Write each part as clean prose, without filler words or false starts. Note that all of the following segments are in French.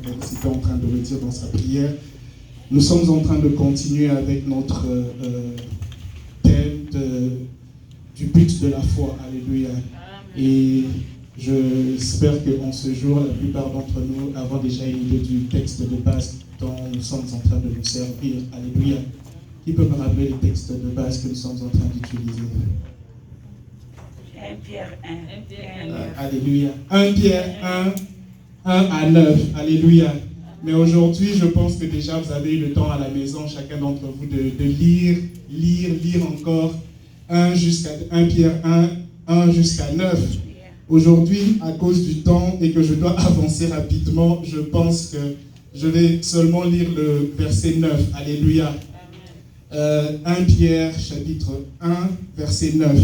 était en train de le dire dans sa prière. Nous sommes en train de continuer avec notre thème du but de la foi. Alléluia. Et j'espère qu'en ce jour, la plupart d'entre nous avons déjà une idée du texte de base dont nous sommes en train de nous servir. Alléluia. Qui peut me rappeler le texte de base que nous sommes en train d'utiliser? 1 Pierre 1. Alléluia. 1 Pierre 1 à 9. Alléluia. Mais aujourd'hui, je pense que déjà vous avez eu le temps à la maison, chacun d'entre vous, de lire encore 1 Pierre 1 jusqu'à 9. Aujourd'hui, à cause du temps et que je dois avancer rapidement, je pense que je vais seulement lire le verset 9. Alléluia. 1 Pierre chapitre 1 verset 9.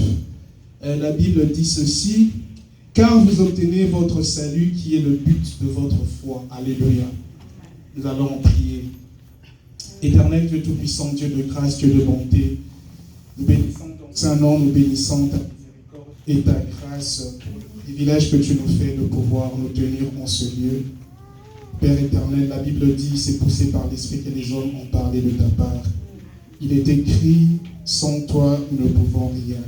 La Bible dit ceci: car vous obtenez votre salut qui est le but de votre foi. Alléluia. Nous allons en prier. Éternel Dieu Tout-Puissant, Dieu de grâce, Dieu de bonté, nous bénissons ton Saint-Nom, nous bénissons ta miséricorde et ta grâce pour le privilège que tu nous fais de pouvoir nous tenir en ce lieu. Père éternel, la Bible dit, c'est poussé par l'Esprit que les hommes ont parlé de ta part. Il est écrit, sans toi, nous ne pouvons rien.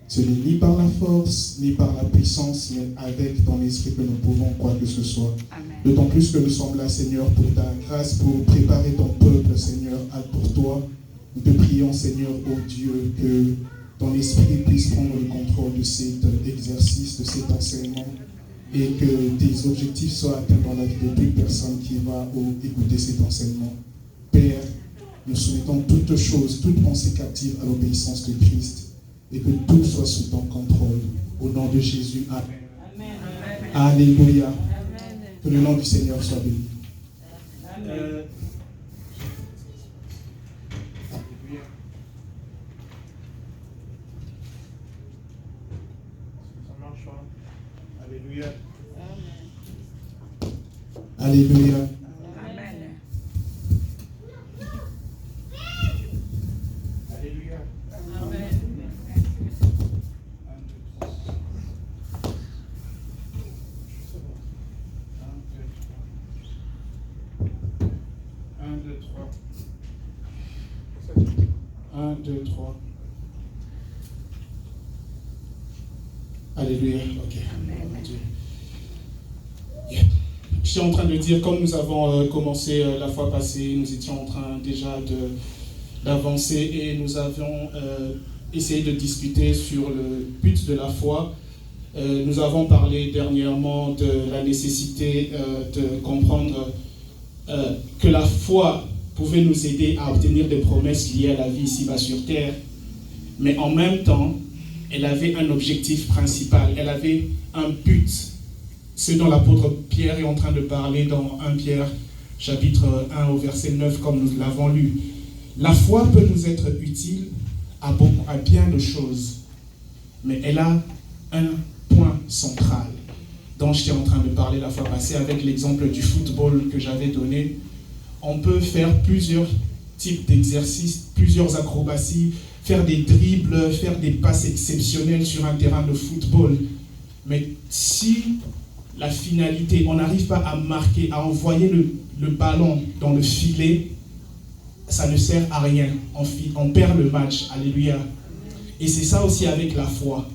Ce n'est ni par la force, ni par la puissance, mais avec ton esprit que nous pouvons quoi que ce soit. D'autant plus que nous sommes là, Seigneur, pour ta grâce, pour préparer ton peuple, Seigneur, pour toi. Nous te prions, Seigneur, ô Dieu, que ton esprit puisse prendre le contrôle de cet exercice, de cet enseignement, et que tes objectifs soient atteints dans la vie de toute personne qui va écouter cet enseignement. Père, nous soumettons toutes choses, toute pensée captive à l'obéissance de Christ, et que tout soit sous ton contrôle. Au nom de Jésus, Amen. Amen. Alléluia. Amen. Que le nom du Seigneur soit béni. Alléluia. Ça marche, hein? Alléluia. Amen. Alléluia. Amen. Alléluia. Ok. Yeah. Je suis en train de dire, comme nous avons commencé la fois passée, nous étions en train déjà d'avancer et nous avions essayé de discuter sur le but de la foi. Nous avons parlé dernièrement de la nécessité de comprendre que la foi pouvait nous aider à obtenir des promesses liées à la vie ici-bas sur terre, mais en même temps, elle avait un objectif principal, elle avait un but, ce dont l'apôtre Pierre est en train de parler dans 1 Pierre chapitre 1 au verset 9, comme nous l'avons lu. La foi peut nous être utile à bien de choses, mais elle a un point central dont j'étais en train de parler la fois passée avec l'exemple du football que j'avais donné. On peut faire plusieurs types d'exercices, plusieurs acrobaties, faire des dribbles, faire des passes exceptionnelles sur un terrain de football. Mais si la finalité, on n'arrive pas à marquer, à envoyer le ballon dans le filet, ça ne sert à rien. On perd le match. Alléluia. Et c'est ça aussi avec la foi.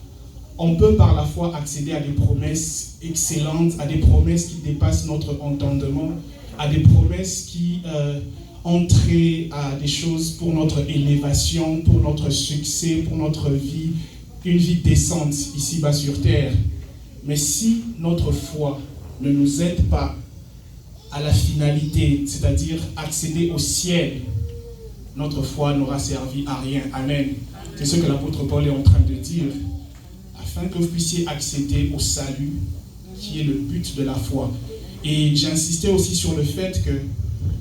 On peut par la foi accéder à des promesses excellentes, à des promesses qui dépassent notre entendement, à des promesses qui entrer à des choses pour notre élévation, pour notre succès, pour notre vie, une vie décente ici-bas sur terre. Mais si notre foi ne nous aide pas à la finalité, c'est-à-dire accéder au ciel, notre foi n'aura servi à rien. Amen. C'est ce que l'apôtre Paul est en train de dire, afin que vous puissiez accéder au salut, qui est le but de la foi. Et j'insistais aussi sur le fait que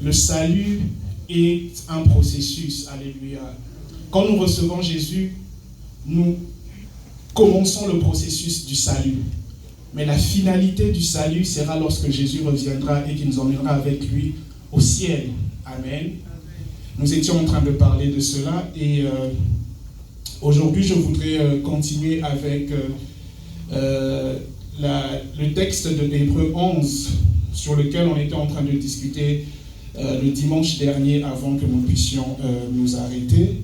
le salut est un processus. Alléluia. Quand nous recevons Jésus, nous commençons le processus du salut. Mais la finalité du salut sera lorsque Jésus reviendra et qu'il nous emmènera avec lui au ciel. Amen. Nous étions en train de parler de cela et aujourd'hui je voudrais continuer avec le texte de Hébreux 11 sur lequel on était en train de discuter le dimanche dernier avant que nous puissions nous arrêter.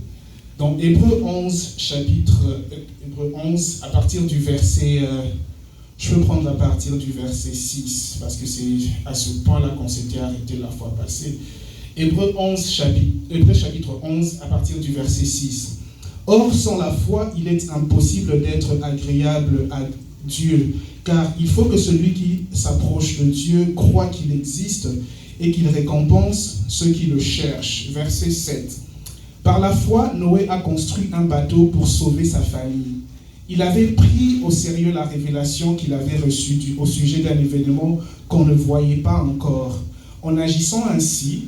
Dans Hébreux 11, Hébreux 11, à partir du verset, je peux prendre à partir du verset 6, parce que c'est à ce point-là qu'on s'était arrêté la fois passée. Hébreux chapitre 11, à partir du verset 6. Or, sans la foi, il est impossible d'être agréable à Dieu, car il faut que celui qui s'approche de Dieu croit qu'il existe et qu'il récompense ceux qui le cherchent. Verset 7. Par la foi, Noé a construit un bateau pour sauver sa famille. Il avait pris au sérieux la révélation qu'il avait reçue au sujet d'un événement qu'on ne voyait pas encore. En agissant ainsi,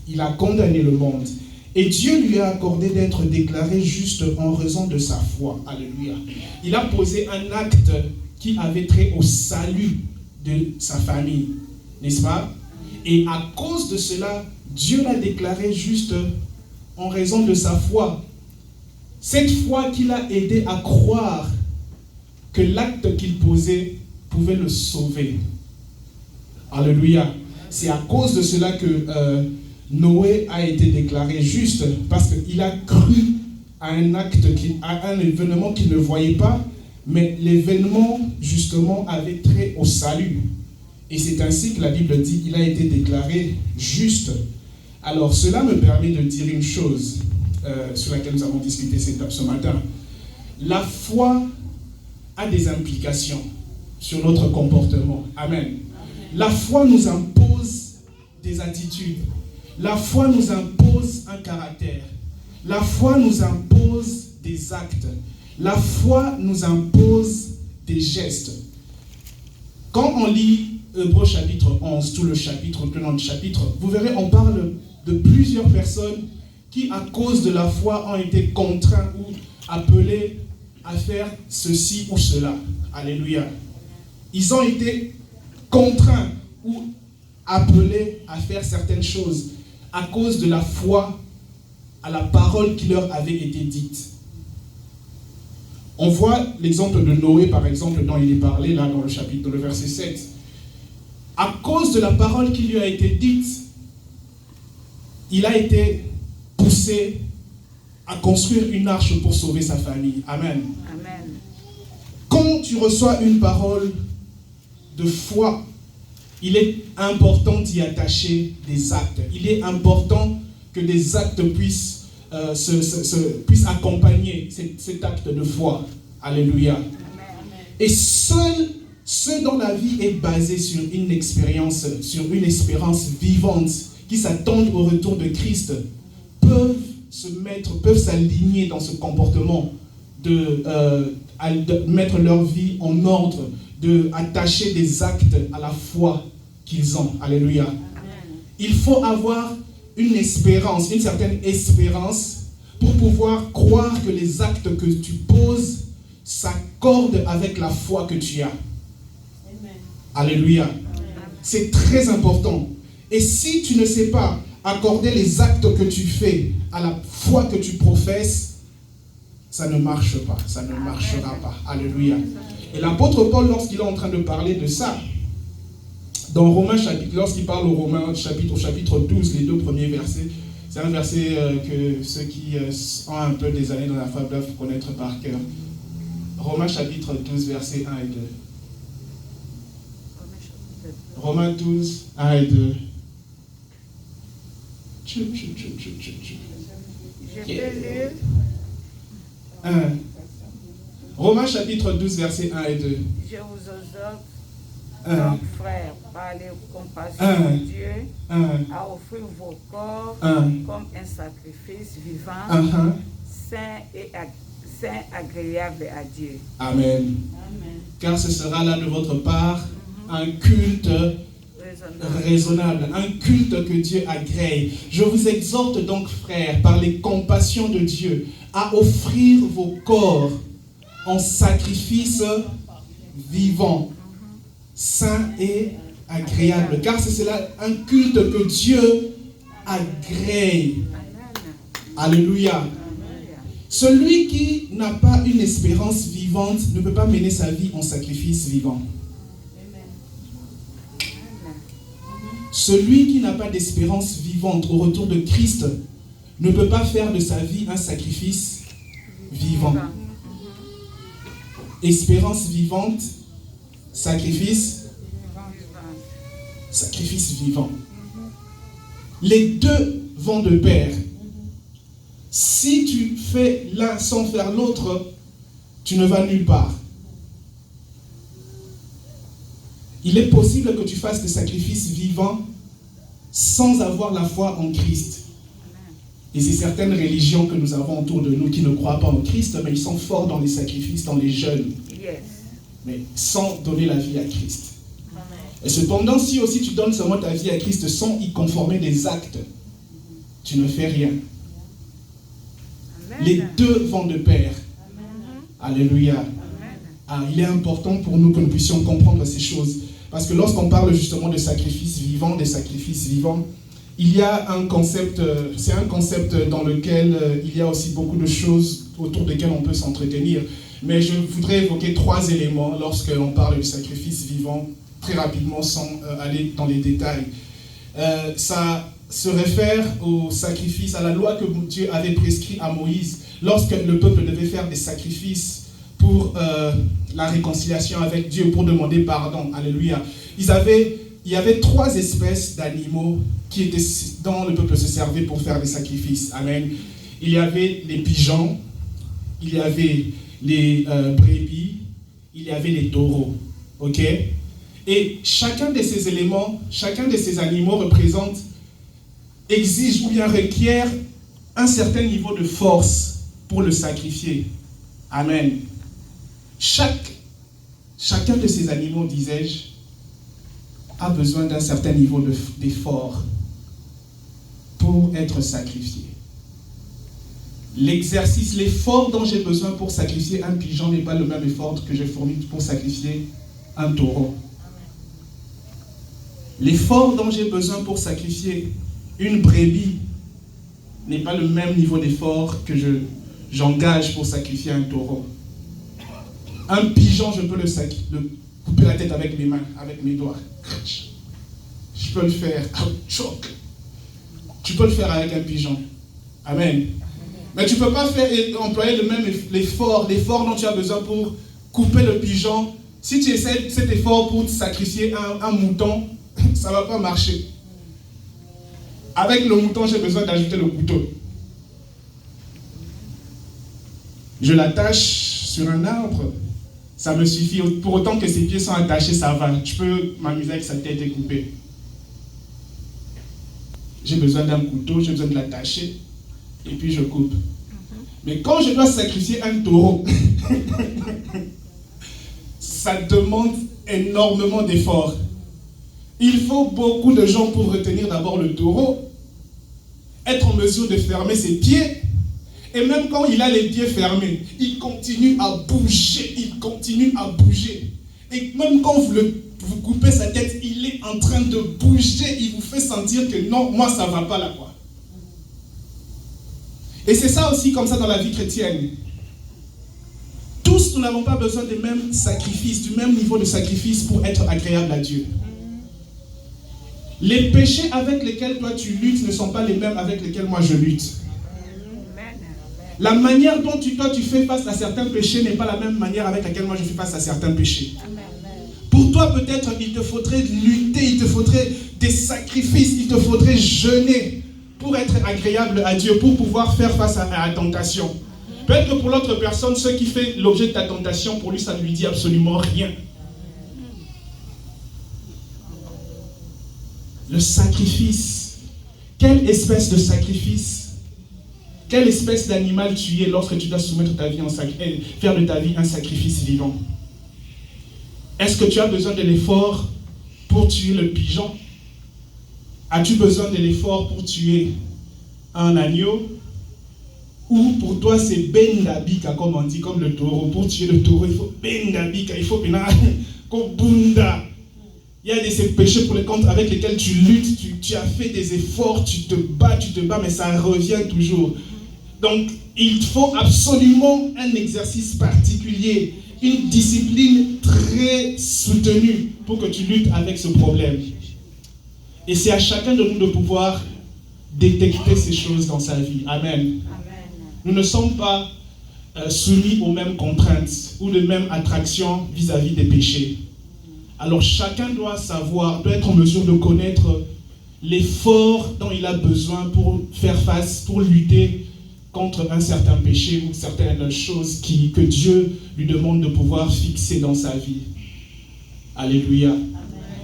il a condamné le monde. Et Dieu lui a accordé d'être déclaré juste en raison de sa foi. Alléluia. Il a posé un acte qui avait trait au salut de sa famille. N'est-ce pas? Et à cause de cela, Dieu l'a déclaré juste en raison de sa foi. Cette foi qui l'a aidé à croire que l'acte qu'il posait pouvait le sauver. Alléluia. C'est à cause de cela que Noé a été déclaré juste, parce qu'il a cru à un acte, à un événement qu'il ne voyait pas, mais l'événement justement avait trait au salut. Et c'est ainsi que la Bible dit qu'il a été déclaré juste. Alors cela me permet de dire une chose sur laquelle nous avons discuté ce matin. La foi a des implications sur notre comportement. Amen. La foi nous impose des attitudes. La foi nous impose un caractère. La foi nous impose des actes. La foi nous impose des gestes. Quand on lit Hébreux chapitre 11, tout le chapitre, vous verrez, on parle de plusieurs personnes qui, à cause de la foi, ont été contraints ou appelés à faire ceci ou cela. Alléluia. Ils ont été contraints ou appelés à faire certaines choses à cause de la foi à la parole qui leur avait été dite. On voit l'exemple de Noé, par exemple, dont il est parlé là dans le verset 7. À cause de la parole qui lui a été dite, il a été poussé à construire une arche pour sauver sa famille. Amen. Amen. Quand tu reçois une parole de foi, il est important d'y attacher des actes. Il est important que des actes puissent accompagner cet acte de foi. Alléluia. Amen. Et seul ceux dont la vie est basée sur une expérience, sur une espérance vivante, qui s'attendent au retour de Christ, peuvent s'aligner dans ce comportement de mettre leur vie en ordre, d'attacher des actes à la foi qu'ils ont. Alléluia. Amen. Il faut avoir une espérance, une certaine espérance pour pouvoir croire que les actes que tu poses s'accordent avec la foi que tu as. Amen. Alléluia. Amen. C'est très important. Et si tu ne sais pas accorder les actes que tu fais à la foi que tu professes, ça ne marche pas, ça ne marchera pas. Alléluia. Et l'apôtre Paul, lorsqu'il est en train de parler de ça, dans Romains chapitre, lorsqu'il parle au Romains chapitre 12, les 2 premiers versets, c'est un verset que ceux qui ont un peu des années dans la foi doivent connaître par cœur. Romains chapitre 12, versets 1 et 2. Romains 12, 1 et 2. Je peux lire. 1. Romains chapitre 12, versets 1 et 2. Je vous exhorte, 1. donc, frères, par les compassions de Dieu, à offrir vos corps comme un sacrifice vivant, saint, agréable à Dieu. Amen. Amen. Car ce sera là de votre part un culte raisonnable, un culte que Dieu agrée. Je vous exhorte donc, frères, par les compassions de Dieu, à offrir vos corps en sacrifice vivant, saint et agréable. Car c'est cela un culte que Dieu agrée. Alléluia. Celui qui n'a pas une espérance vivante ne peut pas mener sa vie en sacrifice vivant. celui qui n'a pas d'espérance vivante au retour de Christ ne peut pas faire de sa vie un sacrifice vivant. Espérance vivante, sacrifice vivant. Les deux vont de pair. Si tu fais l'un sans faire l'autre, tu ne vas nulle part. Il est possible que tu fasses des sacrifices vivants sans avoir la foi en Christ. Et c'est certaines religions que nous avons autour de nous qui ne croient pas en Christ, mais ils sont forts dans les sacrifices, dans les jeûnes. Mais sans donner la vie à Christ. Et cependant, si aussi tu donnes seulement ta vie à Christ sans y conformer des actes, tu ne fais rien. Les deux vont de pair. Alléluia. Ah, il est important pour nous que nous puissions comprendre ces choses. Parce que lorsqu'on parle justement de sacrifices vivants, des sacrifices vivants, il y a un concept, c'est un concept dans lequel il y a aussi beaucoup de choses autour desquelles on peut s'entretenir. Mais je voudrais évoquer 3 éléments lorsqu'on parle de sacrifice vivant, très rapidement sans aller dans les détails. Ça se réfère au sacrifice, à la loi que Dieu avait prescrite à Moïse lorsque le peuple devait faire des sacrifices pour la réconciliation avec Dieu, pour demander pardon. Alléluia. Il y avait 3 espèces d'animaux dont le peuple se servait pour faire des sacrifices. Amen. Il y avait les pigeons, il y avait les brebis, il y avait les taureaux. Ok? Et chacun de ces éléments, chacun de ces animaux exige ou bien requiert un certain niveau de force pour le sacrifier. Amen. Chacun de ces animaux, disais-je, a besoin d'un certain niveau d'effort pour être sacrifié. L'effort dont j'ai besoin pour sacrifier un pigeon n'est pas le même effort que j'ai fourni pour sacrifier un taureau. L'effort dont j'ai besoin pour sacrifier une brebis n'est pas le même niveau d'effort que j'engage pour sacrifier un taureau. Un pigeon, je peux le couper la tête avec mes mains, avec mes doigts. Je peux le faire. Tu peux le faire avec un pigeon. Amen. Mais tu ne peux pas employer le même l'effort dont tu as besoin pour couper le pigeon. Si tu essaies cet effort pour sacrifier un mouton, ça ne va pas marcher. Avec le mouton, j'ai besoin d'ajouter le couteau. Je l'attache sur un arbre, ça me suffit. Pour autant que ses pieds sont attachés, ça va. Je peux m'amuser avec sa tête et couper. J'ai besoin d'un couteau, j'ai besoin de l'attacher, et puis je coupe. Mais quand je dois sacrifier un taureau, ça demande énormément d'efforts. Il faut beaucoup de gens pour retenir d'abord le taureau, être en mesure de fermer ses pieds, et même quand il a les pieds fermés, il continue à bouger, Et même quand vous coupez sa tête, il est en train de bouger, il vous fait sentir que non, moi ça ne va pas là, quoi. Et c'est ça aussi comme ça dans la vie chrétienne. Tous, nous n'avons pas besoin des mêmes sacrifices, du même niveau de sacrifice pour être agréable à Dieu. Les péchés avec lesquels toi tu luttes ne sont pas les mêmes avec lesquels moi je lutte. La manière dont toi tu fais face à certains péchés n'est pas la même manière avec laquelle moi je fais face à certains péchés. Pour toi peut-être il te faudrait lutter, il te faudrait des sacrifices, il te faudrait jeûner pour être agréable à Dieu, pour pouvoir faire face à la tentation. Peut-être que pour l'autre personne, ce qui fait l'objet de ta tentation, pour lui ça ne lui dit absolument rien. Le sacrifice. Quelle espèce de sacrifice? Quelle espèce d'animal tu es lorsque tu dois soumettre ta vie faire de ta vie un sacrifice vivant? Est-ce que tu as besoin de l'effort pour tuer le pigeon? As-tu besoin de l'effort pour tuer un agneau? Ou pour toi c'est bendabika, comme on dit, comme le taureau? Pour tuer le taureau, il faut bendabika, il faut bunda. Il y a ces péchés pour les comptes avec lesquels tu luttes, tu as fait des efforts, tu te bats, mais ça revient toujours. Donc, il faut absolument un exercice particulier, une discipline très soutenue pour que tu luttes avec ce problème. Et c'est à chacun de nous de pouvoir détecter ces choses dans sa vie. Amen. Amen. Nous ne sommes pas soumis aux mêmes contraintes ou les mêmes attractions vis-à-vis des péchés. Alors chacun doit savoir, doit être en mesure de connaître l'effort dont il a besoin pour faire face, pour lutter contre un certain péché ou certaines choses que Dieu lui demande de pouvoir fixer dans sa vie. Alléluia. Amen.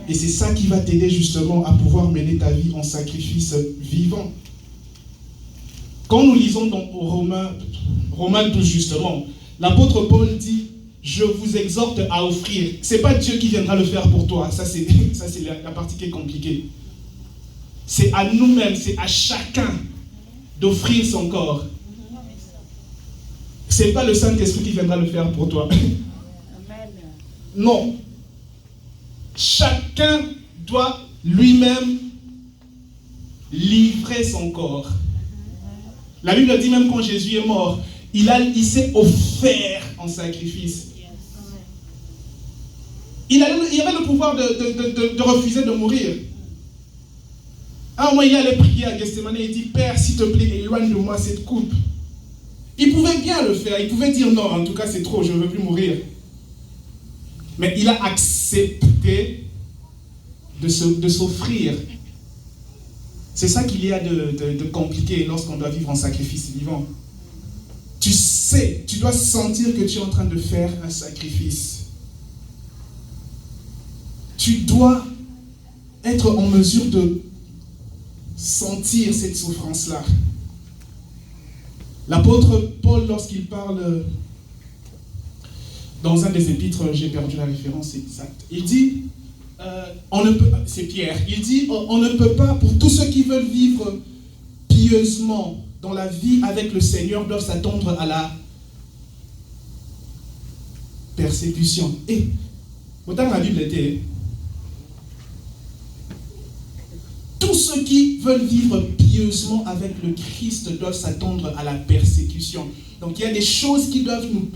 Et c'est ça qui va t'aider justement à pouvoir mener ta vie en sacrifice vivant. Quand nous lisons dans Romains 12 justement, l'apôtre Paul dit « Je vous exhorte à offrir ». Ce n'est pas Dieu qui viendra le faire pour toi. Ça c'est la partie qui est compliquée. C'est à nous-mêmes, c'est à chacun d'offrir son corps. Ce n'est pas le Saint-Esprit qui viendra le faire pour toi. Amen. Non. Chacun doit lui-même livrer son corps. La Bible dit même quand Jésus est mort, il s'est offert en sacrifice. Il avait le pouvoir de refuser de mourir. À un moment, il allait prier à Gethsemane et il dit « Père, s'il te plaît, éloigne de moi cette coupe. » Il pouvait bien le faire. Il pouvait dire « Non, en tout cas, c'est trop, je ne veux plus mourir. » Mais il a accepté de s'offrir. C'est ça qu'il y a de compliqué lorsqu'on doit vivre en sacrifice vivant. Tu sais, tu dois sentir que tu es en train de faire un sacrifice. Tu dois être en mesure de sentir cette souffrance-là. L'apôtre Paul, lorsqu'il parle dans un des épîtres, j'ai perdu la référence exacte, il dit, c'est Pierre, il dit, on ne peut pas, pour tous ceux qui veulent vivre pieusement dans la vie avec le Seigneur, doivent s'attendre à la persécution. Et, autant la Bible était, tous ceux qui veulent vivre pieusement avec le Christ doivent s'attendre à la persécution. Donc il y a des choses qui doivent nous...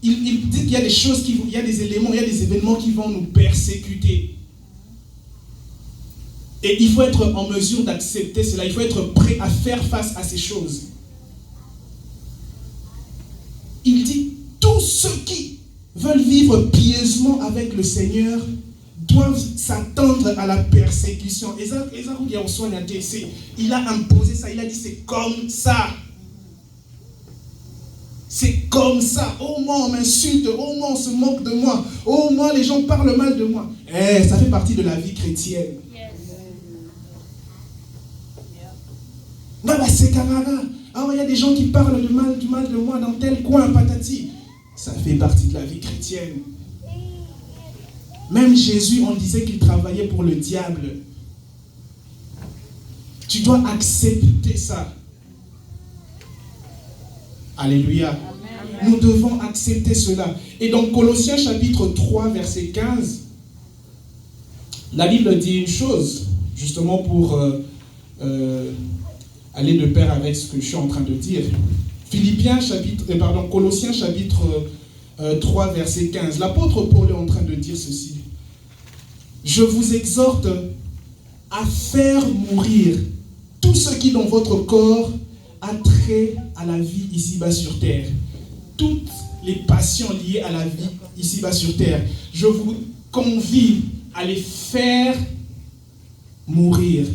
Il dit qu'il y a des choses, il y a des éléments, il y a des événements qui vont nous persécuter. Et il faut être en mesure d'accepter cela. Il faut être prêt à faire face à ces choses. Il dit, tous ceux qui veulent vivre pieusement avec le Seigneur doivent s'attendre à la persécution. Il a imposé ça, il a dit c'est comme ça. C'est comme ça. Au moins on m'insulte, au moins on se moque de moi, au moins les gens parlent mal de moi. Ça fait partie de la vie chrétienne. C'est camarade. Il y a des gens qui parlent du mal de moi dans tel coin, patati. Ça fait partie de la vie chrétienne. Même Jésus, on disait qu'il travaillait pour le diable. Tu dois accepter ça. Alléluia. Amen. Nous devons accepter cela. Et dans Colossiens chapitre 3, verset 15, la Bible dit une chose, justement pour aller de pair avec ce que je suis en train de dire. Colossiens chapitre 3, verset 15. L'apôtre Paul est en train de dire ceci. Je vous exhorte à faire mourir tout ce qui dans votre corps a trait à la vie ici-bas sur terre. Toutes les passions liées à la vie ici-bas sur terre. Je vous convie à les faire mourir.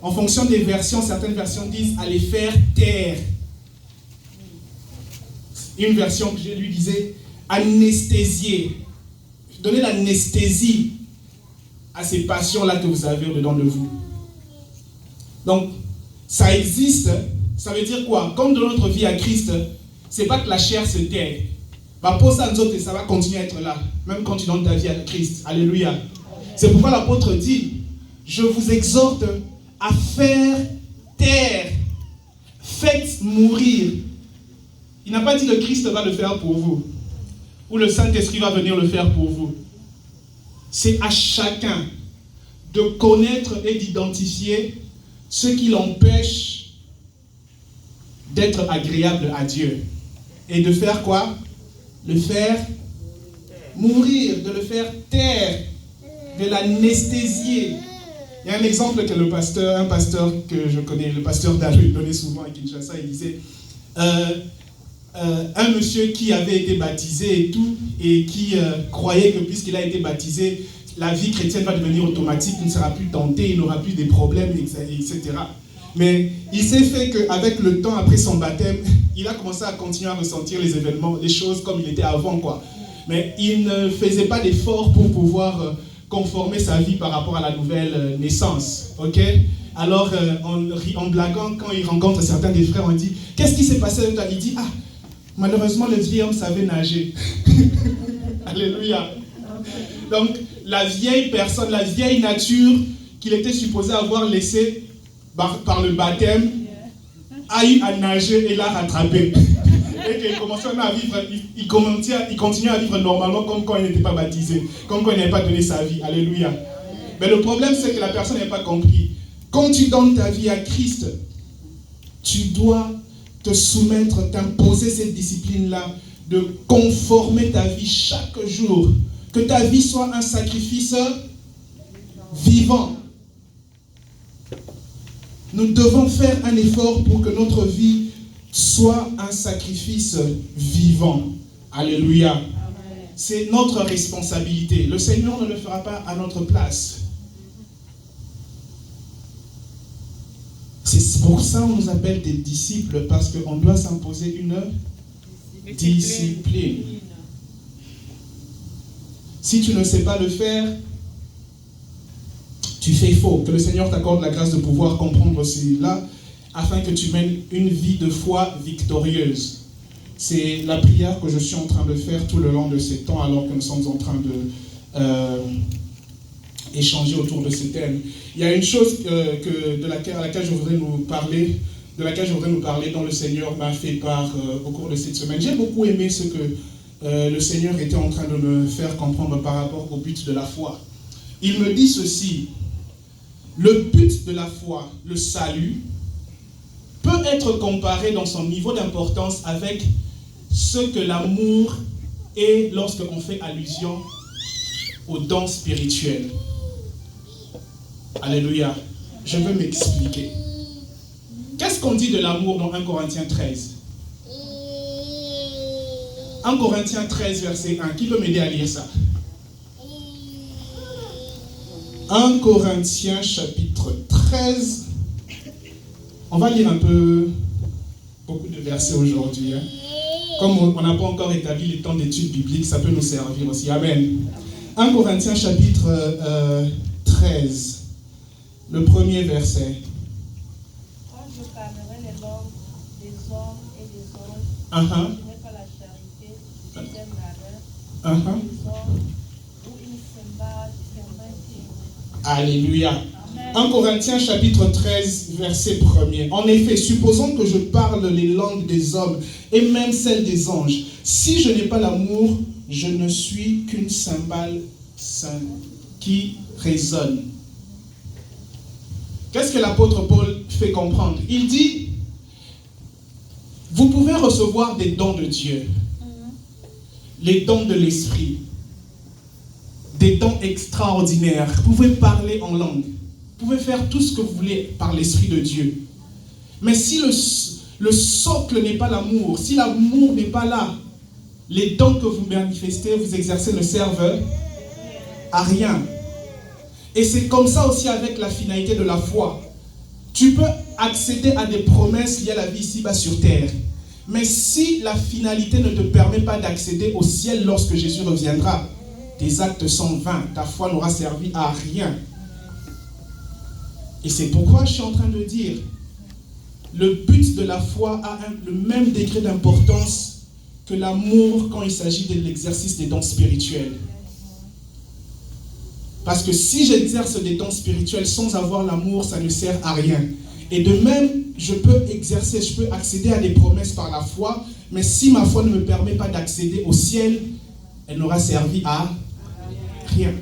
En fonction des versions, certaines versions disent à les faire taire. Une version que j'ai lu disait anesthésier. Donnez l'anesthésie à ces passions-là que vous avez dedans de vous. Donc, ça existe. Ça veut dire quoi? Comme dans notre vie à Christ, c'est pas que la chair se tait. Pour ça, nous autres, ça va continuer à être là, même quand tu donnes ta vie à Christ. Alléluia. C'est pourquoi l'apôtre dit, je vous exhorte à faire taire, faites mourir. Il n'a pas dit le Christ va le faire pour vous, ou le Saint-Esprit va venir le faire pour vous. C'est à chacun de connaître et d'identifier ce qui l'empêche d'être agréable à Dieu. Et de faire quoi? Le faire mourir, de le faire taire, de l'anesthésier. Il y a un exemple que un pasteur que je connais, le pasteur David, donnait souvent à Kinshasa, il disait un monsieur qui avait été baptisé et tout, et qui croyait que puisqu'il a été baptisé, la vie chrétienne va devenir automatique, il ne sera plus tenté, il n'aura plus des problèmes, etc. Mais il s'est fait qu'avec le temps, après son baptême, il a commencé à continuer à ressentir les événements, les choses comme il était avant, quoi. Mais il ne faisait pas d'efforts pour pouvoir conformer sa vie par rapport à la nouvelle naissance, ok? Alors, en blaguant, quand il rencontre certains des frères, on dit « Qu'est-ce qui s'est passé avec toi ?» Il dit « Ah, malheureusement, le vieil homme savait nager. » Alléluia. Donc, la vieille personne, la vieille nature qu'il était supposé avoir laissée par le baptême, a eu à nager et l'a rattrapé. Et qu'il commençait à vivre, il continue à vivre normalement comme quand il n'était pas baptisé, comme quand il n'avait pas donné sa vie. Alléluia. Mais le problème, c'est que la personne n'a pas compris. Quand tu donnes ta vie à Christ, tu dois te soumettre, t'imposer cette discipline-là, de conformer ta vie chaque jour. Que ta vie soit un sacrifice vivant. Nous devons faire un effort pour que notre vie soit un sacrifice vivant. Alléluia. Amen. C'est notre responsabilité. Le Seigneur ne le fera pas à notre place. C'est pour ça qu'on nous appelle des disciples, parce qu'on doit s'imposer une discipline. Si tu ne sais pas le faire, tu fais faux. Que le Seigneur t'accorde la grâce de pouvoir comprendre cela, afin que tu mènes une vie de foi victorieuse. C'est la prière que je suis en train de faire tout le long de ces temps, alors que nous sommes en train de échanger autour de ce thème. Il y a une chose à laquelle je voudrais nous parler, dont le Seigneur m'a fait part au cours de cette semaine. J'ai beaucoup aimé ce que le Seigneur était en train de me faire comprendre par rapport au but de la foi. Il me dit ceci: le but de la foi, le salut, peut être comparé dans son niveau d'importance avec ce que l'amour est lorsqu'on fait allusion aux dons spirituels. Alléluia. Je veux m'expliquer. Qu'est-ce qu'on dit de l'amour dans 1 Corinthiens 13 ? 1 Corinthiens 13, verset 1. Qui peut m'aider à lire ça ? 1 Corinthiens chapitre 13. On va lire beaucoup de versets aujourd'hui. Hein. Comme on n'a pas encore établi les temps d'études bibliques, ça peut nous servir aussi. Amen. 1 Corinthiens chapitre 13, le premier verset. Quand je parlerai les langues des hommes et des anges, je n'ai pas la charité, je t'aime la leur, des hommes ou une cymbale, Alléluia. 1 Corinthiens chapitre 13, verset 1er. En effet, supposons que je parle les langues des hommes et même celles des anges. Si je n'ai pas l'amour, je ne suis qu'une cymbale qui résonne. Qu'est-ce que l'apôtre Paul fait comprendre? Il dit, vous pouvez recevoir des dons de Dieu, les dons de l'esprit, des dons extraordinaires. Vous pouvez parler en langue. Vous pouvez faire tout ce que vous voulez par l'Esprit de Dieu. Mais si le socle n'est pas l'amour, si l'amour n'est pas là, les dons que vous manifestez, vous exercez ne servent à rien. Et c'est comme ça aussi avec la finalité de la foi. Tu peux accéder à des promesses liées à la vie ici-bas sur terre. Mais si la finalité ne te permet pas d'accéder au ciel lorsque Jésus reviendra, tes actes sont vains, ta foi n'aura servi à rien. Et c'est pourquoi je suis en train de dire, le but de la foi a le même degré d'importance que l'amour quand il s'agit de l'exercice des dons spirituels. Parce que si j'exerce des dons spirituels sans avoir l'amour, ça ne sert à rien. Et de même, je peux accéder à des promesses par la foi, mais si ma foi ne me permet pas d'accéder au ciel, elle n'aura servi à rien.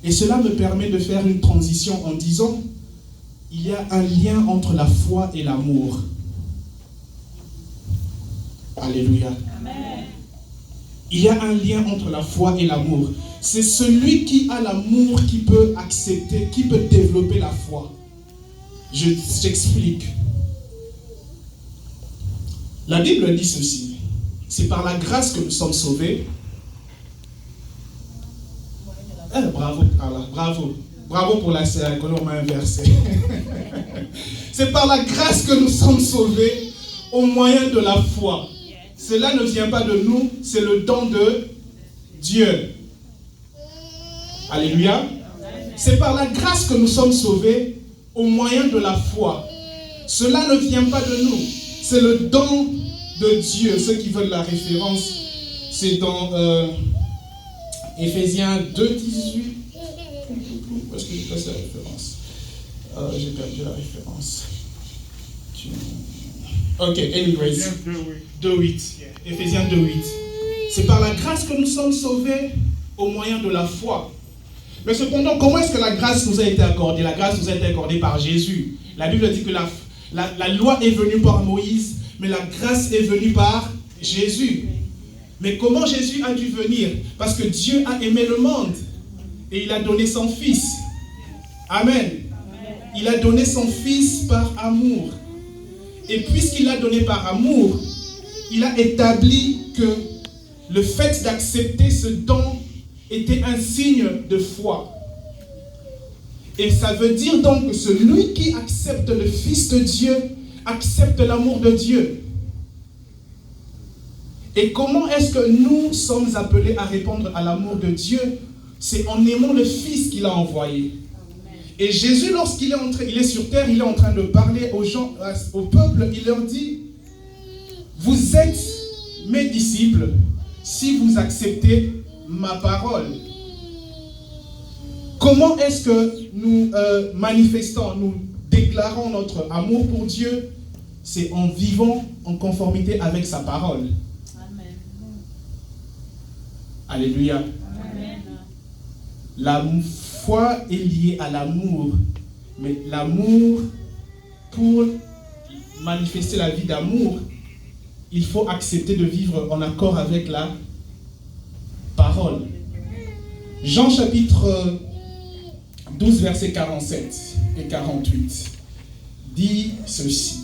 Et cela me permet de faire une transition en disant, il y a un lien entre la foi et l'amour. Alléluia. Amen. Il y a un lien entre la foi et l'amour. C'est celui qui a l'amour qui peut accepter, qui peut développer la foi. J'explique. La Bible dit ceci. C'est par la grâce que nous sommes sauvés. Bravo, Allah, bravo. Bravo pour la série que l'on m'a inversée. C'est par la grâce que nous sommes sauvés au moyen de la foi. Cela ne vient pas de nous, c'est le don de Dieu. Alléluia. C'est par la grâce que nous sommes sauvés au moyen de la foi. Cela ne vient pas de nous, c'est le don de Dieu. Ceux qui veulent la référence, c'est dans Éphésiens 2:18. Où est-ce que j'ai passé la référence? J'ai perdu la référence. Ok, anyways. 2:8. Éphésiens 2:8. C'est par la grâce que nous sommes sauvés au moyen de la foi. Mais cependant, comment est-ce que la grâce nous a été accordée? La grâce nous a été accordée par Jésus. La Bible dit que la loi est venue par Moïse, mais la grâce est venue par Jésus. Mais comment Jésus a dû venir? Parce que Dieu a aimé le monde et il a donné son Fils. Amen. Il a donné son Fils par amour. Et puisqu'il l'a donné par amour, il a établi que le fait d'accepter ce don était un signe de foi. Et ça veut dire donc que celui qui accepte le Fils de Dieu accepte l'amour de Dieu. Et comment est-ce que nous sommes appelés à répondre à l'amour de Dieu? C'est en aimant le Fils qu'il a envoyé. Et Jésus, lorsqu'il est sur terre, il est en train de parler aux gens, au peuple, il leur dit: vous êtes mes disciples si vous acceptez ma parole. Comment est-ce que nous manifestons, nous déclarons notre amour pour Dieu? C'est en vivant en conformité avec sa parole. Amen. Alléluia. Amen. La foi est liée à l'amour, mais l'amour, pour manifester la vie d'amour, il faut accepter de vivre en accord avec la parole. Jean chapitre 12, versets 47 et 48 dit ceci.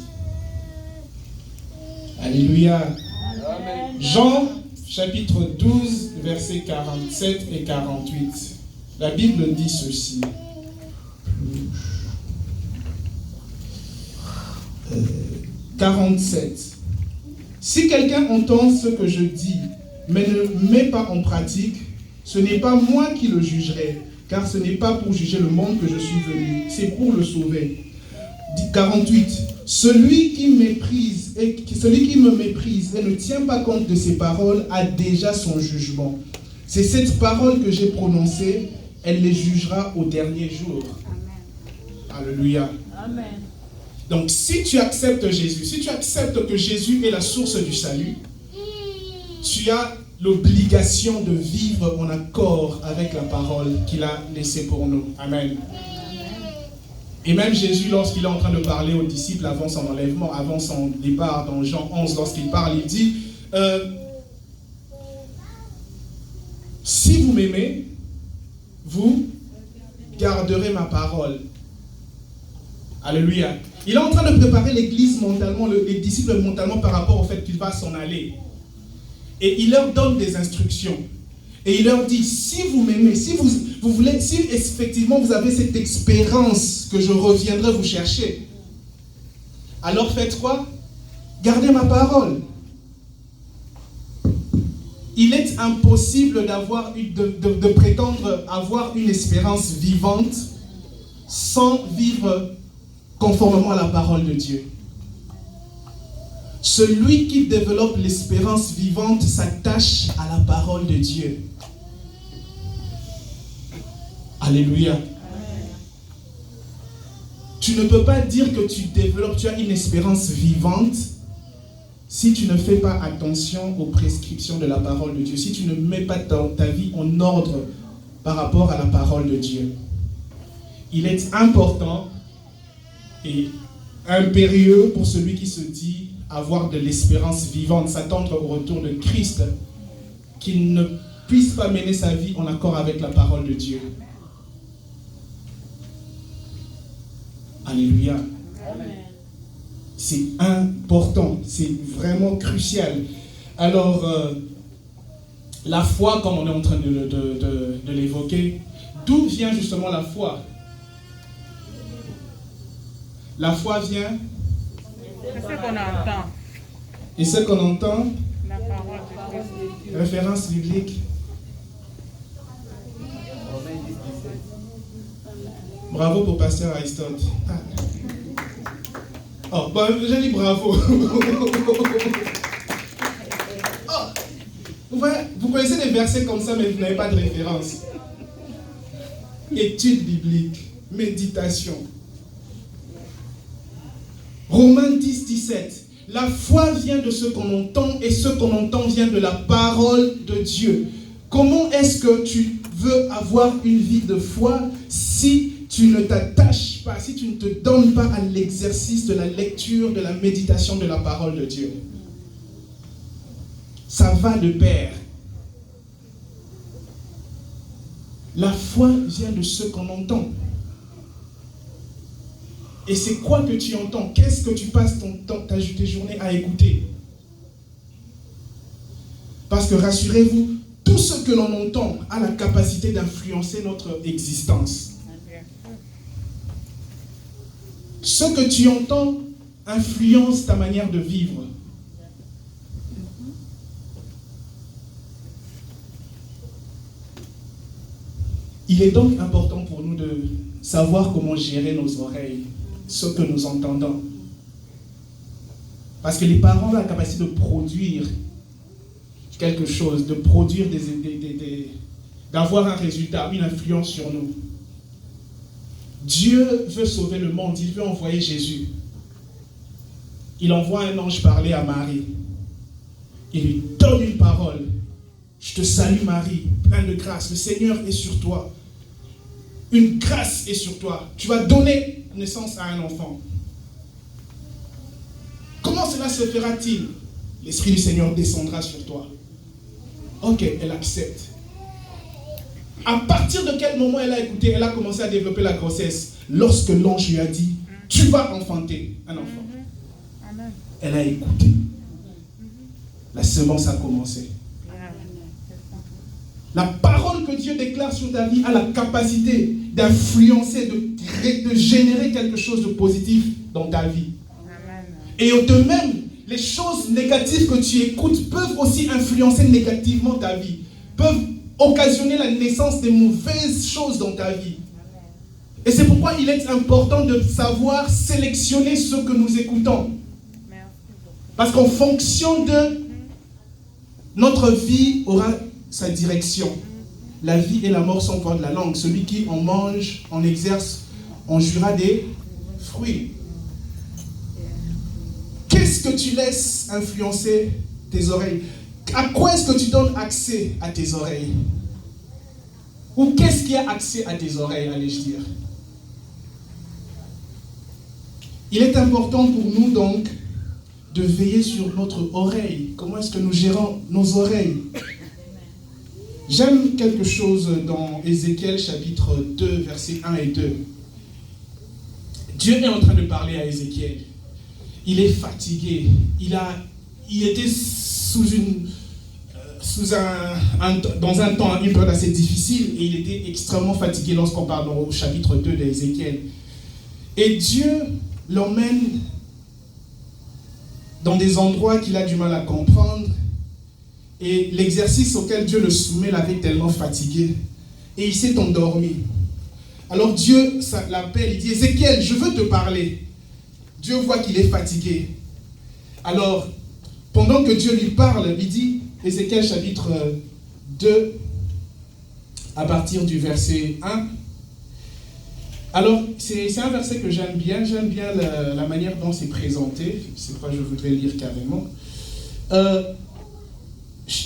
Alléluia. Amen. Jean chapitre 12, versets 47 et 48. La Bible dit ceci. 47. Si quelqu'un entend ce que je dis, mais ne met pas en pratique, ce n'est pas moi qui le jugerai, car ce n'est pas pour juger le monde que je suis venu, c'est pour le sauver. 48. Celui qui me méprise et ne tient pas compte de ses paroles a déjà son jugement. C'est cette parole que j'ai prononcée, elle les jugera au dernier jour. Amen. Alléluia. Amen. Donc si tu acceptes Jésus, si tu acceptes que Jésus est la source du salut, tu as l'obligation de vivre en accord avec la parole qu'il a laissée pour nous. Amen. Et même Jésus, lorsqu'il est en train de parler aux disciples avant son enlèvement, avant son départ dans Jean 11, lorsqu'il parle, il dit si vous m'aimez, vous garderez ma parole. Alléluia. Il est en train de préparer l'église mentalement, les disciples mentalement par rapport au fait qu'il va s'en aller. Et il leur donne des instructions. Et il leur dit, si vous m'aimez, si vous voulez, si effectivement vous avez cette expérience que je reviendrai vous chercher, alors faites quoi? Gardez ma parole. Il est impossible de prétendre avoir une espérance vivante sans vivre conformément à la parole de Dieu. Celui qui développe l'espérance vivante s'attache à la parole de Dieu. Alléluia. Amen. Tu ne peux pas dire que tu as une espérance vivante si tu ne fais pas attention aux prescriptions de la parole de Dieu, si tu ne mets pas ta vie en ordre par rapport à la parole de Dieu. Il est important et impérieux pour celui qui se dit avoir de l'espérance vivante, s'attendre au retour de Christ, qu'il ne puisse pas mener sa vie en accord avec la parole de Dieu. Alléluia. C'est important, c'est vraiment crucial. Alors, la foi, comme on est en train de l'évoquer, d'où vient justement la foi? La foi vient... C'est ce qu'on entend. Et ce qu'on entend? La parole de Dieu. Référence biblique. Bravo pour Pasteur Aristote. Oh, bon, j'ai dit bravo. Oh, vous connaissez des versets comme ça, mais vous n'avez pas de référence. Étude biblique, méditation. Romains 10, 17. La foi vient de ce qu'on entend et ce qu'on entend vient de la parole de Dieu. Comment est-ce que tu veux avoir une vie de foi si tu ne t'attaches pas, si tu ne te donnes pas à l'exercice de la lecture, de la méditation de la parole de Dieu? Ça va de pair. La foi vient de ce qu'on entend. Et c'est quoi que tu entends? Qu'est-ce que tu passes ton temps, tes journées à écouter? Parce que rassurez-vous, tout ce que l'on entend a la capacité d'influencer notre existence. Ce que tu entends influence ta manière de vivre. Il est donc important pour nous de savoir comment gérer nos oreilles, ce que nous entendons. Parce que les parents ont la capacité de produire quelque chose, de produire d'avoir un résultat, une influence sur nous. Dieu veut sauver le monde, il veut envoyer Jésus. Il envoie un ange parler à Marie. Il lui donne une parole. Je te salue Marie, pleine de grâce, le Seigneur est sur toi. Une grâce est sur toi. Tu vas donner naissance à un enfant. Comment cela se fera-t-il? L'Esprit du Seigneur descendra sur toi. Ok, elle accepte. À partir de quel moment elle a écouté? Elle a commencé à développer la grossesse. Lorsque l'ange lui a dit, tu vas enfanter un enfant. Elle a écouté. La semence a commencé. La parole que Dieu déclare sur ta vie a la capacité d'influencer, de générer quelque chose de positif dans ta vie. Et de même, les choses négatives que tu écoutes peuvent aussi influencer négativement ta vie, peuvent occasionner la naissance de mauvaises choses dans ta vie. Et c'est pourquoi il est important de savoir sélectionner ce que nous écoutons. Parce qu'en fonction de notre vie aura sa direction. La vie et la mort sont par de la langue. Celui qui en mange, en exerce, en jouira des fruits. Qu'est-ce que tu laisses influencer tes oreilles? À quoi est-ce que tu donnes accès à tes oreilles? Ou qu'est-ce qui a accès à tes oreilles, allais-je dire? Il est important pour nous donc de veiller sur notre oreille. Comment est-ce que nous gérons nos oreilles? J'aime quelque chose dans Ézéchiel chapitre 2, versets 1 et 2. Dieu est en train de parler à Ézéchiel. Il est fatigué. Il était dans un temps, une période assez difficile, et il était extrêmement fatigué lorsqu'on parle au chapitre 2 d'Ézéchiel. Et Dieu l'emmène dans des endroits qu'il a du mal à comprendre. Et l'exercice auquel Dieu le soumet l'avait tellement fatigué. Et il s'est endormi. Alors Dieu l'appelle, il dit, Ézéchiel, je veux te parler. Dieu voit qu'il est fatigué. Alors, pendant que Dieu lui parle, il dit, Ézéchiel chapitre 2, à partir du verset 1. Alors, c'est un verset que j'aime bien la manière dont c'est présenté. C'est quoi je voudrais lire carrément.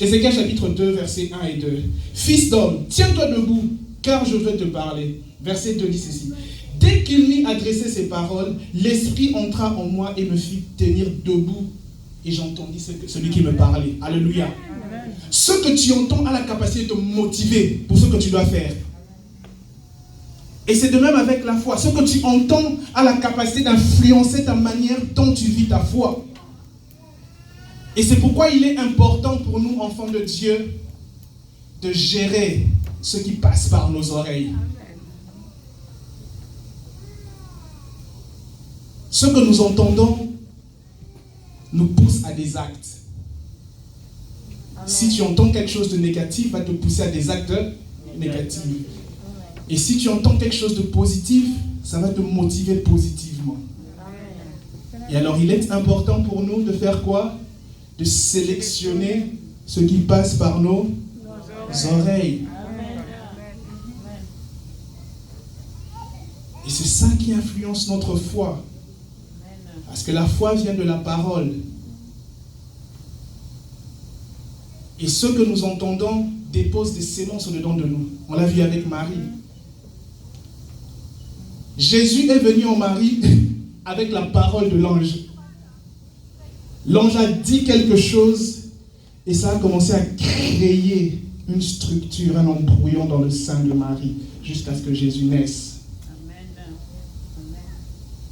Ézéchiel chapitre 2, versets 1 et 2. Fils d'homme, tiens-toi debout, car je veux te parler. Verset 2 dit ceci. Dès qu'il m'eut adressé ces paroles, l'Esprit entra en moi et me fit tenir debout. et j'entendis celui qui me parlait. Alléluia. Ce que tu entends a la capacité de te motiver pour ce que tu dois faire. Et c'est de même avec la foi. Ce que tu entends a la capacité d'influencer ta manière dont tu vis ta foi. Et c'est pourquoi il est important pour nous, enfants de Dieu, de gérer ce qui passe par nos oreilles. Ce que nous entendons nous pousse à des actes. Si tu entends quelque chose de négatif, va te pousser à des actes négatifs. Et si tu entends quelque chose de positif, ça va te motiver positivement. Et alors il est important pour nous de faire quoi? De sélectionner ce qui passe par nos oreilles. Et c'est ça qui influence notre foi. Parce que la foi vient de la parole. Et ce que nous entendons dépose des semences au-dedans de nous. On l'a vu avec Marie. Jésus est venu en Marie avec la parole de l'ange. L'ange a dit quelque chose et ça a commencé à créer une structure, un embryon dans le sein de Marie jusqu'à ce que Jésus naisse.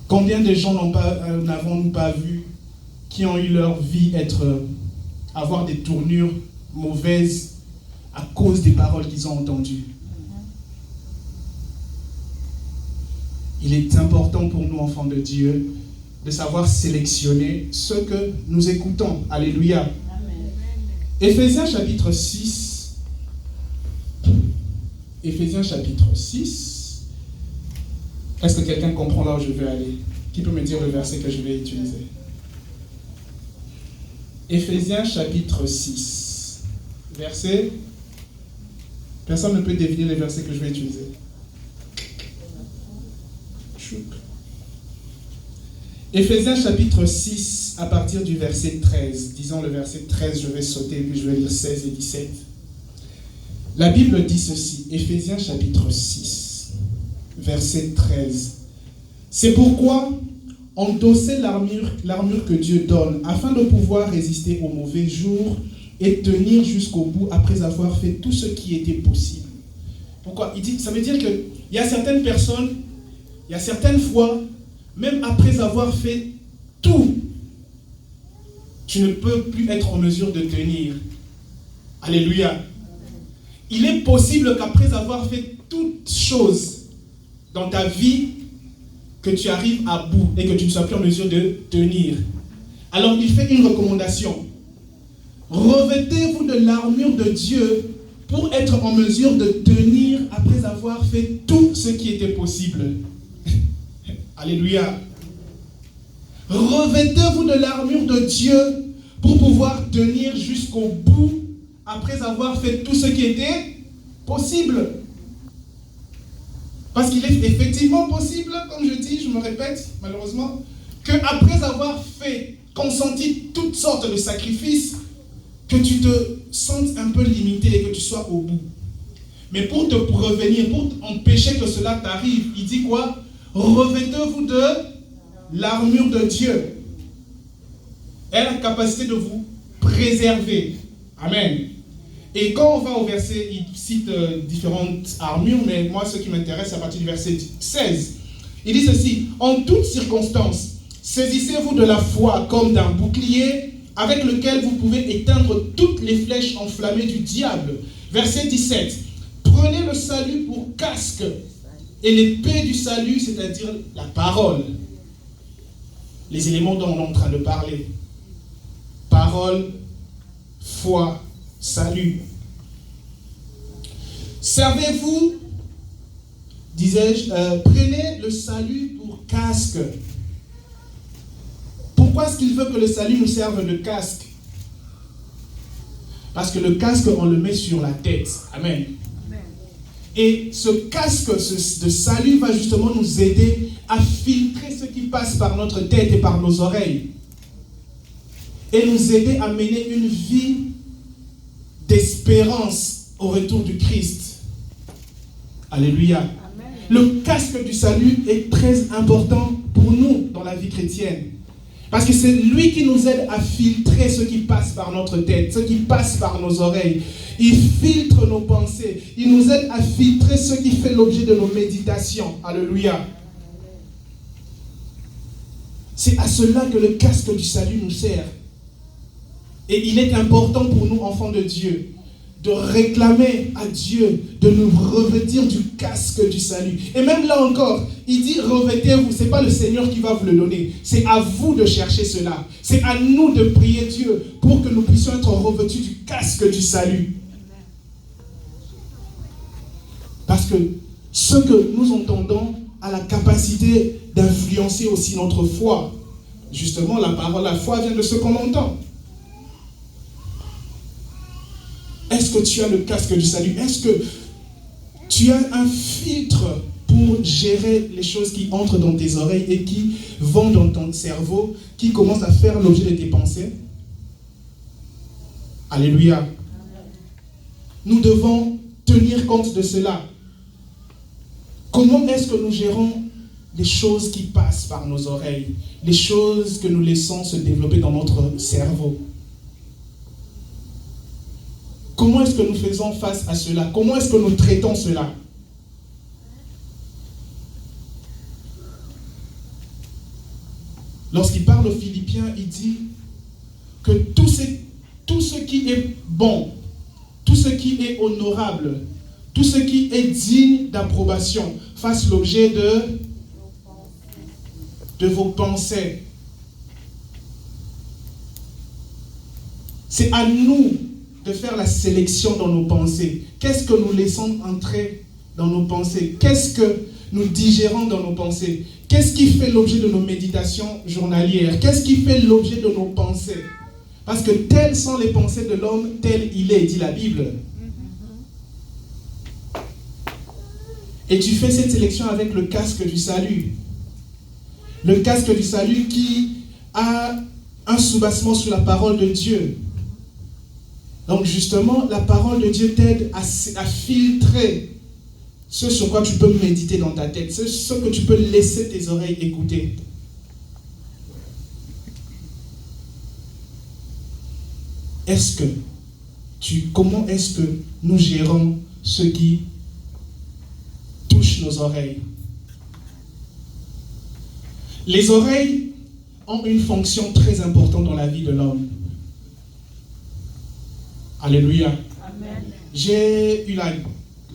Combien de gens n'avons-nous pas vu qui ont eu leur vie avoir des tournures mauvaises à cause des paroles qu'ils ont entendues? Il est important pour nous, enfants de Dieu, de savoir sélectionner ce que nous écoutons. Alléluia. Amen. Éphésiens chapitre 6. Éphésiens chapitre 6. Est-ce que quelqu'un comprend là où je veux aller? Qui peut me dire le verset que je vais utiliser? Éphésiens chapitre 6. Verset. Personne ne peut deviner les versets que je vais utiliser. Éphésiens chapitre 6 à partir du verset 13. Disons le verset 13, je vais sauter et puis je vais lire 16 et 17. La Bible dit ceci, Éphésiens chapitre 6, verset 13. C'est pourquoi endossez l'armure que Dieu donne afin de pouvoir résister aux mauvais jours et tenir jusqu'au bout après avoir fait tout ce qui était possible. Pourquoi? Il dit, ça veut dire qu'il y a certaines personnes, il y a certaines fois, même après avoir fait tout, tu ne peux plus être en mesure de tenir. Alléluia. Il est possible qu'après avoir fait toutes choses dans ta vie, que tu arrives à bout et que tu ne sois plus en mesure de tenir. Alors il fait une recommandation. Revêtez-vous de l'armure de Dieu pour être en mesure de tenir après avoir fait tout ce qui était possible. Alléluia. Revêtez-vous de l'armure de Dieu pour pouvoir tenir jusqu'au bout après avoir fait tout ce qui était possible. Parce qu'il est effectivement possible, comme je dis, je me répète malheureusement, qu'après avoir consenti toutes sortes de sacrifices, que tu te sentes un peu limité et que tu sois au bout. Mais pour te prévenir, pour empêcher que cela t'arrive, il dit quoi? Revêtez-vous de l'armure de Dieu. Elle a la capacité de vous préserver. Amen. Et quand on va au verset, il cite différentes armures, mais moi ce qui m'intéresse c'est à partir du verset 16. Il dit ceci, en toutes circonstances, saisissez-vous de la foi comme d'un bouclier avec lequel vous pouvez éteindre toutes les flèches enflammées du diable. Verset 17, prenez le salut pour casque et l'épée du salut, c'est-à-dire la parole. Les éléments dont on est en train de parler. Parole, foi, salut. Servez-vous, disais-je, prenez le salut pour casque. Pourquoi est-ce qu'il veut que le salut nous serve de casque? Parce que le casque, on le met sur la tête. Amen. Et ce casque de salut va justement nous aider à filtrer ce qui passe par notre tête et par nos oreilles. Et nous aider à mener une vie d'espérance au retour du Christ. Alléluia. Amen. Le casque du salut est très important pour nous dans la vie chrétienne. Parce que c'est lui qui nous aide à filtrer ce qui passe par notre tête, ce qui passe par nos oreilles. Il filtre nos pensées. Il nous aide à filtrer ce qui fait l'objet de nos méditations. Alléluia. C'est à cela que le casque du salut nous sert. Et il est important pour nous, enfants de Dieu, de réclamer à Dieu de nous revêtir du casque du salut. Et même là encore, il dit revêtez-vous. Ce n'est pas le Seigneur qui va vous le donner. C'est à vous de chercher cela. C'est à nous de prier Dieu pour que nous puissions être revêtus du casque du salut. Parce que ce que nous entendons a la capacité d'influencer aussi notre foi. Justement, la parole, la foi vient de ce qu'on entend. Est-ce que tu as le casque du salut? Est-ce que tu as un filtre pour gérer les choses qui entrent dans tes oreilles et qui vont dans ton cerveau, qui commencent à faire l'objet de tes pensées? Alléluia. Nous devons tenir compte de cela. Comment est-ce que nous gérons les choses qui passent par nos oreilles, les choses que nous laissons se développer dans notre cerveau? Comment est-ce que nous faisons face à cela? Comment est-ce que nous traitons cela? Lorsqu'il parle aux Philippiens, il dit que tout ce qui est bon, tout ce qui est honorable, tout ce qui est digne d'approbation fasse l'objet de vos pensées. C'est à nous de faire la sélection dans nos pensées. Qu'est-ce que nous laissons entrer dans nos pensées? Qu'est-ce que nous digérons dans nos pensées? Qu'est-ce qui fait l'objet de nos méditations journalières? Qu'est-ce qui fait l'objet de nos pensées? Parce que telles sont les pensées de l'homme, tel il est, dit la Bible. Et tu fais cette sélection avec le casque du salut. Le casque du salut qui a un soubassement sur la parole de Dieu. Donc justement, la parole de Dieu t'aide à filtrer ce sur quoi tu peux méditer dans ta tête, ce que tu peux laisser tes oreilles écouter. Comment est-ce que nous gérons ce qui touche nos oreilles? Les oreilles ont une fonction très importante dans la vie de l'homme. Alléluia. Amen. J'ai eu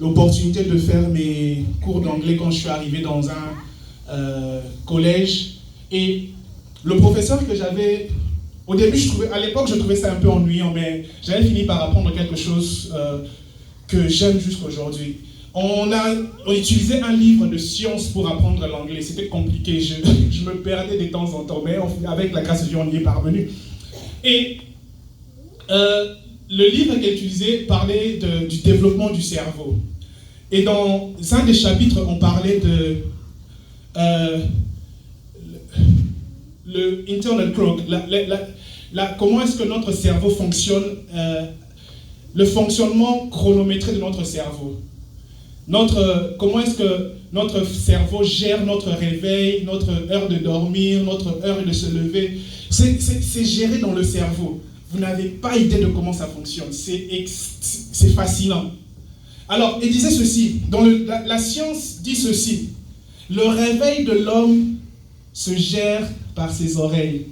l'opportunité de faire mes cours d'anglais quand je suis arrivé dans un collège. Et le professeur que j'avais, au début, à l'époque, je trouvais ça un peu ennuyant, mais j'avais fini par apprendre quelque chose que j'aime jusqu'aujourd'hui. On utilisait un livre de science pour apprendre l'anglais. C'était compliqué, je me perdais de temps en temps, mais avec la grâce de Dieu, on y est parvenu. Et le livre qu'il utilisait parlait du développement du cerveau. Et dans un des chapitres, on parlait de le internal clock, comment est-ce que notre cerveau fonctionne, le fonctionnement chronométré de notre cerveau. Comment est-ce que notre cerveau gère notre réveil, notre heure de dormir, notre heure de se lever. C'est géré dans le cerveau. Vous n'avez pas idée de comment ça fonctionne. C'est fascinant. Alors, il disait ceci. La science dit ceci. Le réveil de l'homme se gère par ses oreilles.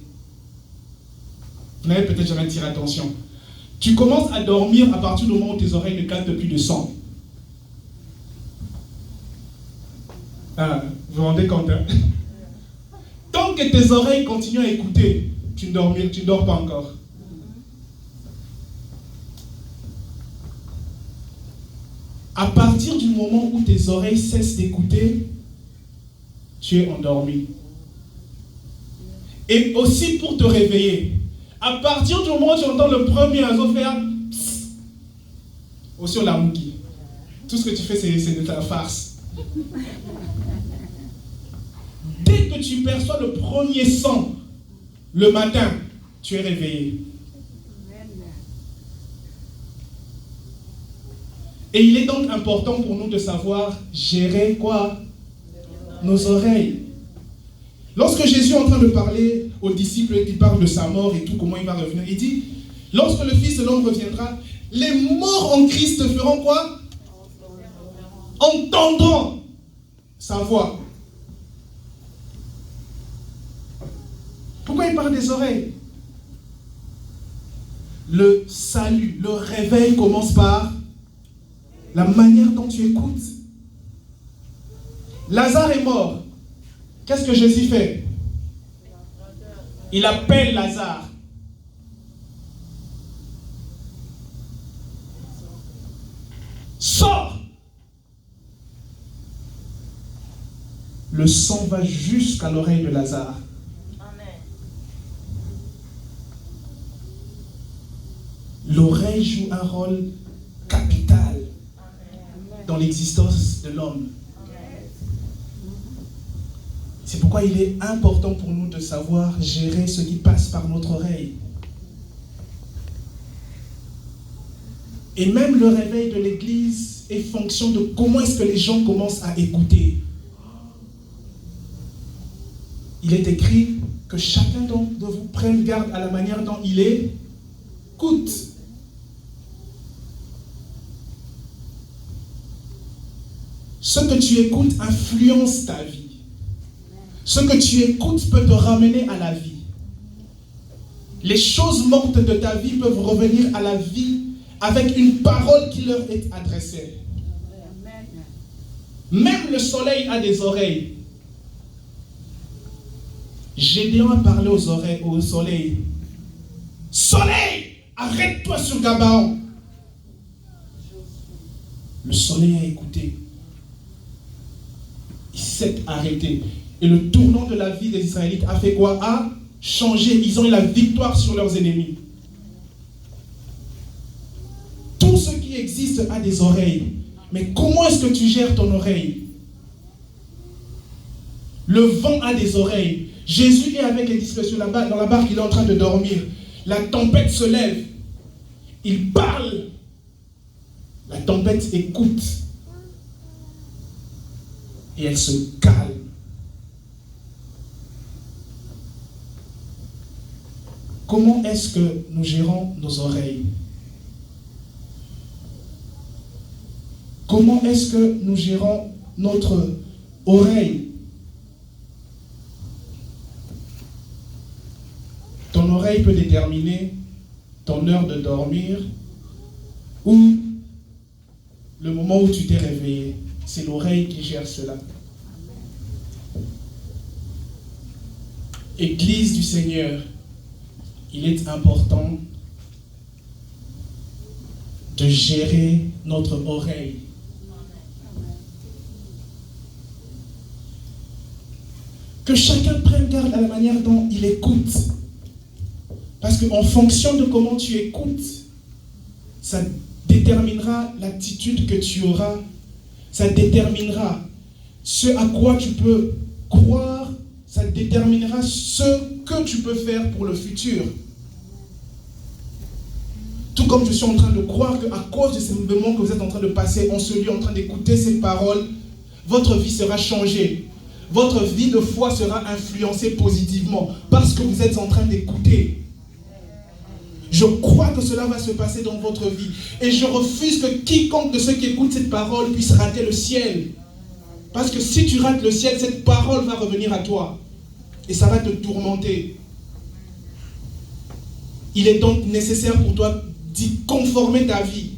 Vous n'avez peut-être jamais tiré attention. Tu commences à dormir à partir du moment où tes oreilles ne captent plus de son. Ah, vous vous rendez compte, hein? Tant que tes oreilles continuent à écouter, tu ne dors pas encore. À partir du moment où tes oreilles cessent d'écouter, tu es endormi. Et aussi pour te réveiller, à partir du moment où tu entends le premier oiseau faire psst, ou sur la mouki, tout ce que tu fais, c'est de la farce. Dès que tu perçois le premier son, le matin, tu es réveillé. Et il est donc important pour nous de savoir gérer quoi? Nos oreilles. Lorsque Jésus est en train de parler aux disciples, il parle de sa mort et tout, comment il va revenir, il dit, lorsque le Fils de l'homme reviendra, les morts en Christ feront quoi? Entendront sa voix. Pourquoi il parle des oreilles? Le salut, le réveil commence par la manière dont tu écoutes. Lazare est mort. Qu'est-ce que Jésus fait? Il appelle Lazare. Sors! Le sang va jusqu'à l'oreille de Lazare. L'oreille joue un rôle capital dans l'existence de l'homme. C'est pourquoi il est important pour nous de savoir gérer ce qui passe par notre oreille. Et même le réveil de l'Église est fonction de comment est-ce que les gens commencent à écouter. Il est écrit que chacun de vous prenne garde à la manière dont il écoute. Ce que tu écoutes influence ta vie. Ce que tu écoutes peut te ramener à la vie. Les choses mortes de ta vie peuvent revenir à la vie avec une parole qui leur est adressée. Même le soleil a des oreilles. Gédéon a parlé aux oreilles, au soleil. Soleil, arrête-toi sur Gabaon. Le soleil a écouté. Il s'est arrêté. Et le tournant de la vie des Israélites a fait quoi? A changé. Ils ont eu la victoire sur leurs ennemis. Tout ce qui existe a des oreilles. Mais comment est-ce que tu gères ton oreille? Le vent a des oreilles. Jésus est avec les disciples dans la barque, il est en train de dormir. La tempête se lève. Il parle. La tempête écoute. Et elle se calme. Comment est-ce que nous gérons nos oreilles? Comment est-ce que nous gérons notre oreille? Ton oreille peut déterminer ton heure de dormir ou le moment où tu t'es réveillé. C'est l'oreille qui gère cela. Église du Seigneur, il est important de gérer notre oreille. Que chacun prenne garde à la manière dont il écoute. Parce qu'en fonction de comment tu écoutes, ça déterminera l'attitude que tu auras. Ça déterminera ce à quoi tu peux croire. Ça déterminera ce que tu peux faire pour le futur. Tout comme je suis en train de croire qu'à cause de ces moments que vous êtes en train de passer en ce lieu, en train d'écouter ces paroles, votre vie sera changée. Votre vie de foi sera influencée positivement parce que vous êtes en train d'écouter. Je crois que cela va se passer dans votre vie. Et je refuse que quiconque de ceux qui écoutent cette parole puisse rater le ciel. Parce que si tu rates le ciel, cette parole va revenir à toi. Et ça va te tourmenter. Il est donc nécessaire pour toi d'y conformer ta vie.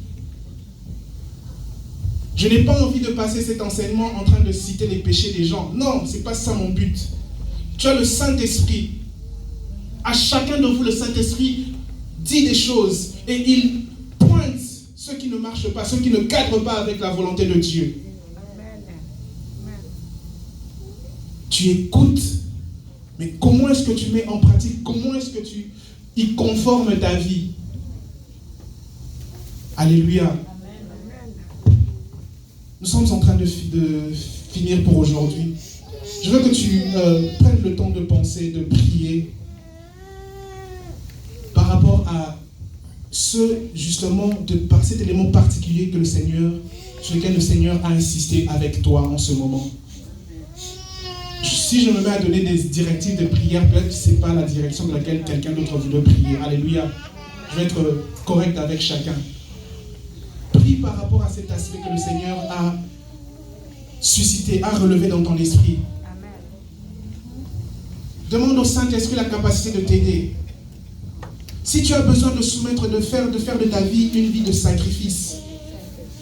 Je n'ai pas envie de passer cet enseignement en train de citer les péchés des gens. Non, ce n'est pas ça mon but. Tu as le Saint-Esprit. À chacun de vous, le Saint-Esprit dit des choses et il pointe ceux qui ne marchent pas, ceux qui ne cadrent pas avec la volonté de Dieu. Tu écoutes, mais comment est-ce que tu mets en pratique? Comment est-ce que tu y conformes ta vie? Alléluia. Nous sommes en train de finir pour aujourd'hui. Je veux que tu prennes le temps de penser, de prier par rapport à par cet élément particulier sur lequel le Seigneur a insisté avec toi en ce moment. si je me mets à donner des directives de prière, peut-être que ce n'est pas la direction dans laquelle quelqu'un d'autre voudrait prier. Alléluia. Je vais être correct avec chacun. Prie par rapport à cet aspect que le Seigneur a suscité, a relevé dans ton esprit. Amen. Demande au Saint-Esprit la capacité de t'aider. Si tu as besoin de soumettre, de faire de ta vie une vie de sacrifice,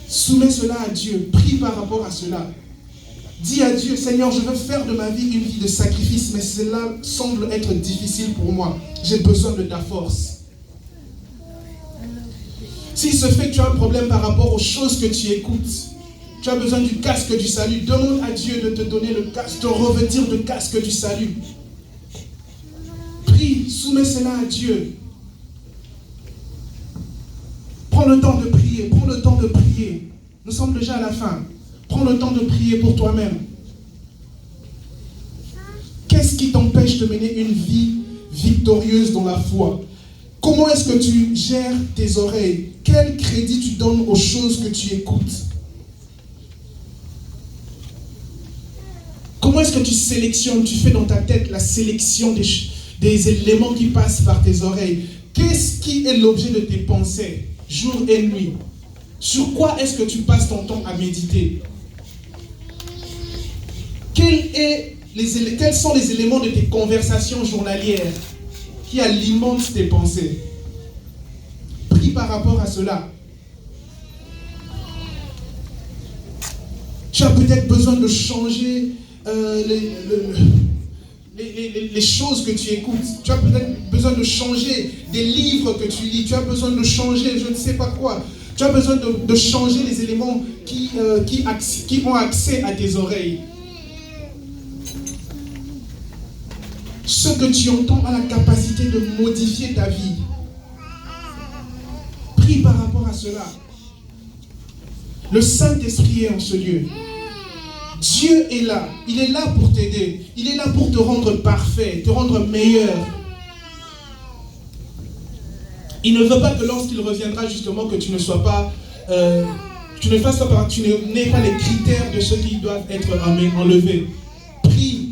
soumets cela à Dieu. Prie par rapport à cela. Dis à Dieu, Seigneur, je veux faire de ma vie une vie de sacrifice, mais cela semble être difficile pour moi. J'ai besoin de ta force. S'il se fait que tu as un problème par rapport aux choses que tu écoutes, tu as besoin du casque du salut, demande à Dieu de te donner le casque, de revêtir le casque du salut. Prie, soumets cela à Dieu. Prends le temps de prier, prends le temps de prier. Nous sommes déjà à la fin. Prends le temps de prier pour toi-même. Qu'est-ce qui t'empêche de mener une vie victorieuse dans la foi? Comment est-ce que tu gères tes oreilles? Quel crédit tu donnes aux choses que tu écoutes? Comment est-ce que tu sélectionnes, tu fais dans ta tête la sélection des éléments qui passent par tes oreilles? Qu'est-ce qui est l'objet de tes pensées, jour et nuit? Sur quoi est-ce que tu passes ton temps à méditer? Quels sont les éléments de tes conversations journalières qui alimentent tes pensées? Prie par rapport à cela. Tu as peut-être besoin de changer les choses que tu écoutes. Tu as peut-être besoin de changer des livres que tu lis. Tu as besoin de changer je ne sais pas quoi. Tu as besoin de changer les éléments qui ont accès à tes oreilles. Ce que tu entends a la capacité de modifier ta vie. Prie par rapport à cela. Le Saint-Esprit est en ce lieu. Dieu est là. Il est là pour t'aider. Il est là pour te rendre parfait, te rendre meilleur. Il ne veut pas que lorsqu'il reviendra justement que tu ne sois pas, tu n'aies pas les critères de ceux qui doivent être enlevés. Prie.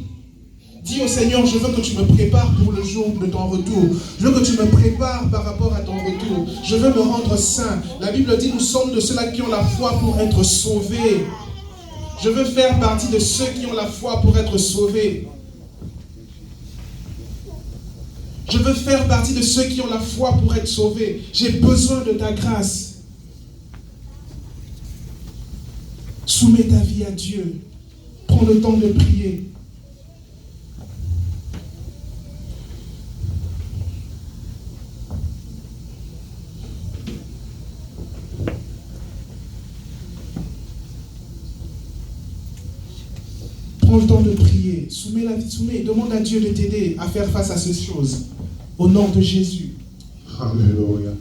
Dis au Seigneur, je veux que tu me prépares pour le jour de ton retour. Je veux que tu me prépares par rapport à ton retour. Je veux me rendre saint. La Bible dit, nous sommes de ceux-là qui ont la foi pour être sauvés. Je veux faire partie de ceux qui ont la foi pour être sauvés. Je veux faire partie de ceux qui ont la foi pour être sauvés. J'ai besoin de ta grâce. Soumets ta vie à Dieu. Prends le temps de prier. Prends le temps de prier. Soumets la vie, soumets. Demande à Dieu de t'aider à faire face à ces choses. Au nom de Jésus. Alléluia.